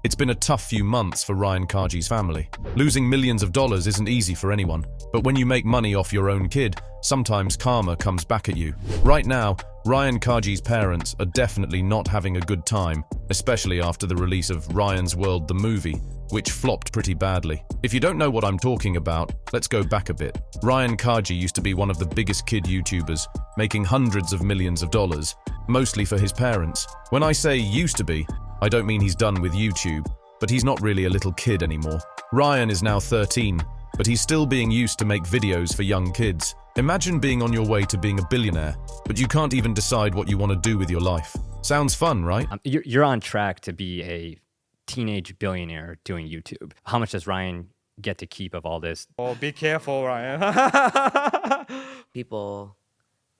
It's been a tough few months for Ryan Kaji's family. Losing millions of dollars isn't easy for anyone, but when you make money off your own kid, sometimes karma comes back at you. Right now, Ryan Kaji's parents are definitely not having a good time, especially after the release of Ryan's World the movie, which flopped pretty badly. If you don't know what I'm talking about, let's go back a bit. Ryan Kaji used to be one of the biggest kid YouTubers, making hundreds of millions of dollars, mostly for his parents. When I say used to be, I don't mean he's done with YouTube, but he's not really a little kid anymore. Ryan is now 13, but he's still being used to make videos for young kids. Imagine being on your way to being a billionaire, but you can't even decide what you want to do with your life. Sounds fun, right? You're on track to be a teenage billionaire doing YouTube. How much does Ryan get to keep of all this? Oh, be careful, Ryan. People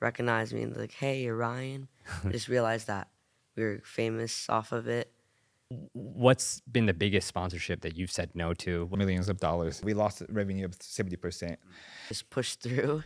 recognize me and they're like, hey, you're Ryan. I just realized that we were famous off of it. What's been the biggest sponsorship that you've said no to? Millions of dollars. We lost revenue of 70%. Just push through.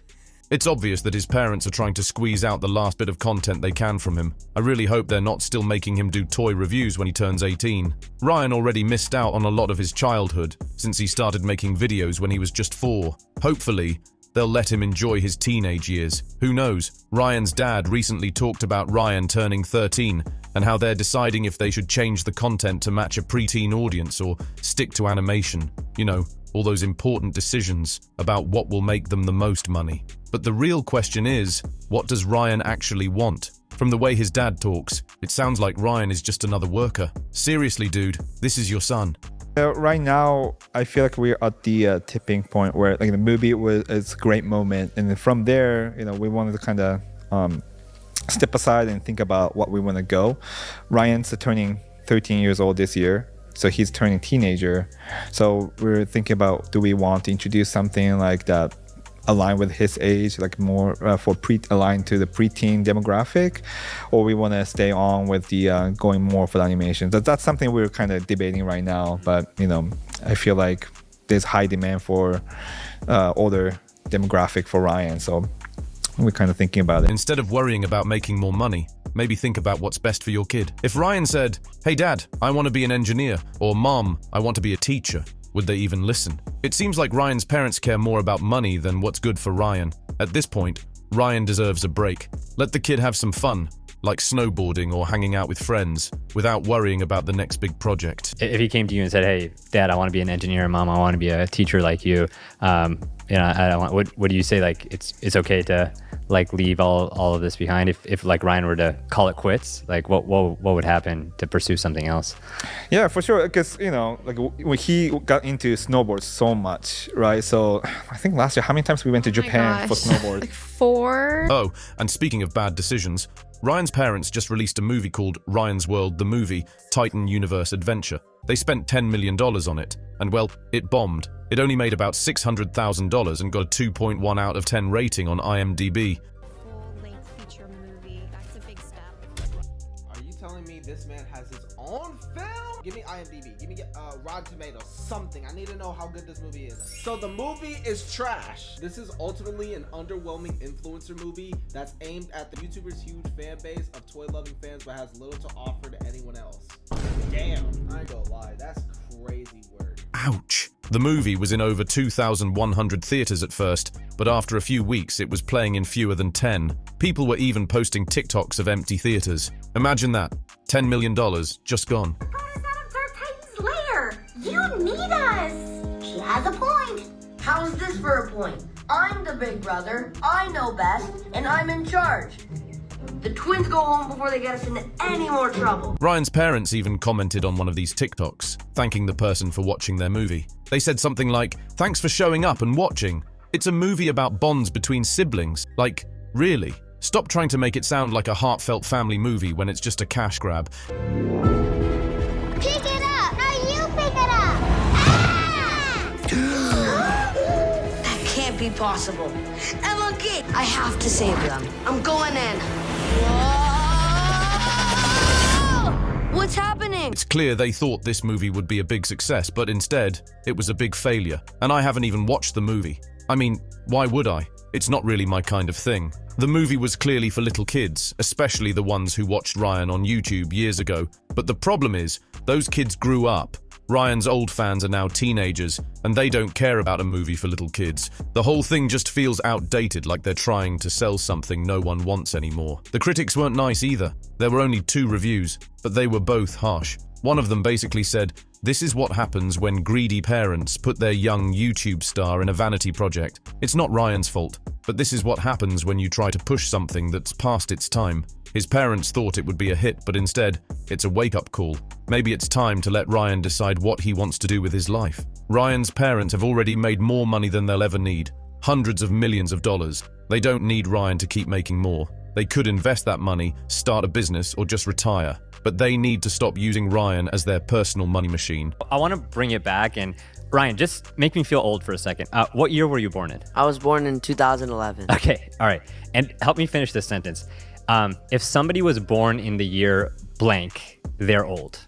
It's obvious that his parents are trying to squeeze out the last bit of content they can from him. I really hope they're not still making him do toy reviews when he turns 18. Ryan already missed out on a lot of his childhood, since he started making videos when he was just 4. Hopefully, they'll let him enjoy his teenage years. Who knows? Ryan's dad recently talked about Ryan turning 13 and how they're deciding if they should change the content to match a preteen audience or stick to animation. You know, all those important decisions about what will make them the most money. But the real question is, what does Ryan actually want? From the way his dad talks, it sounds like Ryan is just another worker. Seriously, dude, this is your son. Right now, I feel like we're at the tipping point where the movie is a great moment. And then from there, we wanted to kind of step aside and think about what we want to go. Ryan's turning 13 years old this year. So he's turning teenager. So we're thinking about, do we want to introduce something like that align with his age, like more aligned to the preteen demographic, or we want to stay on with the going more for the animation. That's something we're kind of debating right now. But I feel like there's high demand for older demographic for Ryan. So we're kind of thinking about it. Instead of worrying about making more money, maybe think about what's best for your kid. If Ryan said, hey dad, I want to be an engineer, or mom, I want to be a teacher, would they even listen? It seems like Ryan's parents care more about money than what's good for Ryan. At this point, Ryan deserves a break. Let the kid have some fun, like snowboarding or hanging out with friends, without worrying about the next big project. If he came to you and said, hey, dad, I want to be an engineer, mom, I want to be a teacher like you, I don't want, what do you say? Like, it's okay to leave all of this behind if Ryan were to call it quits? Like what would happen to pursue something else? Yeah, for sure. Because when he got into snowboard so much, right? So I think last year, how many times we went to Japan for snowboard? Like 4. Oh, and speaking of bad decisions, Ryan's parents just released a movie called Ryan's World the Movie, Titan Universe Adventure. They spent $10 million on it, and well, it bombed. It only made about $600,000 and got a 2.1 out of 10 rating on IMDb. Full-length feature movie. That's a big step. Are you telling me this man has his own film? Give me IMDb. Give me Rotten Tomatoes. Something. I need to know how good this movie is. So the movie is trash. This is ultimately an underwhelming influencer movie that's aimed at the YouTuber's huge fan base of toy-loving fans but has little to offer to anyone else. Damn. I ain't gonna lie. That's crazy word. Ouch. The movie was in over 2,100 theaters at first, but after a few weeks it was playing in fewer than 10. People were even posting TikToks of empty theaters. Imagine that. $10 million just gone. Titan's lair. You need us. She has a point. How's this for a point? I'm the big brother, I know best, and I'm in charge. The twins go home before they get us into any more trouble. Ryan's parents even commented on one of these TikToks, thanking the person for watching their movie. They said something like, thanks for showing up and watching. It's a movie about bonds between siblings. Like, really? Stop trying to make it sound like a heartfelt family movie when it's just a cash grab. Pick it up. Now you pick it up. That can't be possible. Emma, get! I have to save them. I'm going in. Whoa! What's happening? It's clear they thought this movie would be a big success, but instead, it was a big failure. And I haven't even watched the movie. I mean, why would I? It's not really my kind of thing. The movie was clearly for little kids, especially the ones who watched Ryan on YouTube years ago. But the problem is, Those kids grew up. Ryan's old fans are now teenagers, and they don't care about a movie for little kids. The whole thing just feels outdated, like they're trying to sell something no one wants anymore. The critics weren't nice either. There were only 2 reviews, but they were both harsh. One of them basically said, "This is what happens when greedy parents put their young YouTube star in a vanity project. It's not Ryan's fault, but this is what happens when you try to push something that's past its time." His parents thought it would be a hit, but instead, it's a wake-up call. Maybe it's time to let Ryan decide what he wants to do with his life. Ryan's parents have already made more money than they'll ever need. Hundreds of millions of dollars. They don't need Ryan to keep making more. They could invest that money, start a business, or just retire. But they need to stop using Ryan as their personal money machine. I want to bring it back, and Ryan, just make me feel old for a second. What year were you born in? I was born in 2011. Okay, all right. And help me finish this sentence. If somebody was born in the year blank, they're old.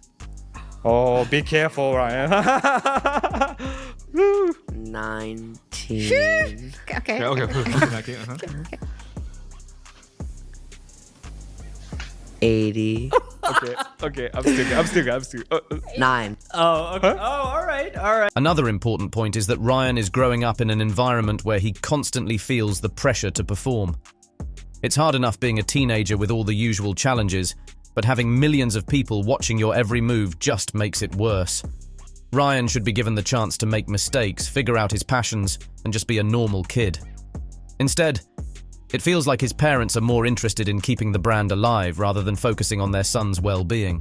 Oh, be careful, Ryan. 19. Okay. Okay. 80. Okay. I'm still good. 9. Oh, okay. Oh, all right. Another important point is that Ryan is growing up in an environment where he constantly feels the pressure to perform. It's hard enough being a teenager with all the usual challenges, but having millions of people watching your every move just makes it worse. Ryan should be given the chance to make mistakes, figure out his passions, and just be a normal kid. Instead, it feels like his parents are more interested in keeping the brand alive rather than focusing on their son's well-being.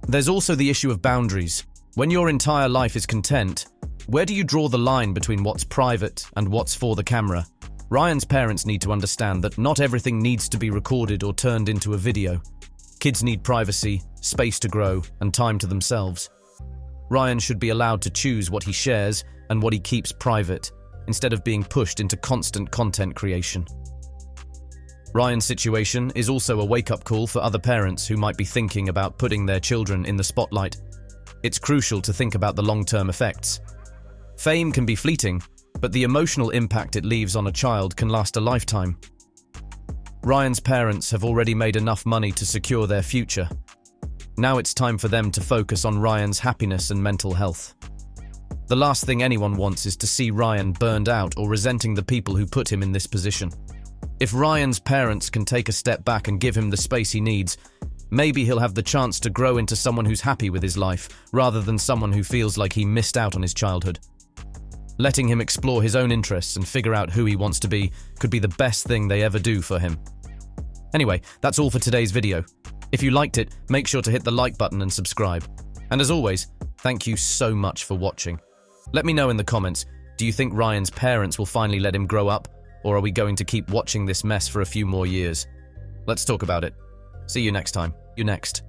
There's also the issue of boundaries. When your entire life is content, where do you draw the line between what's private and what's for the camera? Ryan's parents need to understand that not everything needs to be recorded or turned into a video. Kids need privacy, space to grow, and time to themselves. Ryan should be allowed to choose what he shares and what he keeps private, instead of being pushed into constant content creation. Ryan's situation is also a wake-up call for other parents who might be thinking about putting their children in the spotlight. It's crucial to think about the long-term effects. Fame can be fleeting, but the emotional impact it leaves on a child can last a lifetime. Ryan's parents have already made enough money to secure their future. Now it's time for them to focus on Ryan's happiness and mental health. The last thing anyone wants is to see Ryan burned out or resenting the people who put him in this position. If Ryan's parents can take a step back and give him the space he needs, maybe he'll have the chance to grow into someone who's happy with his life, rather than someone who feels like he missed out on his childhood. Letting him explore his own interests and figure out who he wants to be could be the best thing they ever do for him. Anyway, that's all for today's video. If you liked it, make sure to hit the like button and subscribe. And as always, thank you so much for watching. Let me know in the comments, do you think Ryan's parents will finally let him grow up, or are we going to keep watching this mess for a few more years? Let's talk about it. See you next time. You next.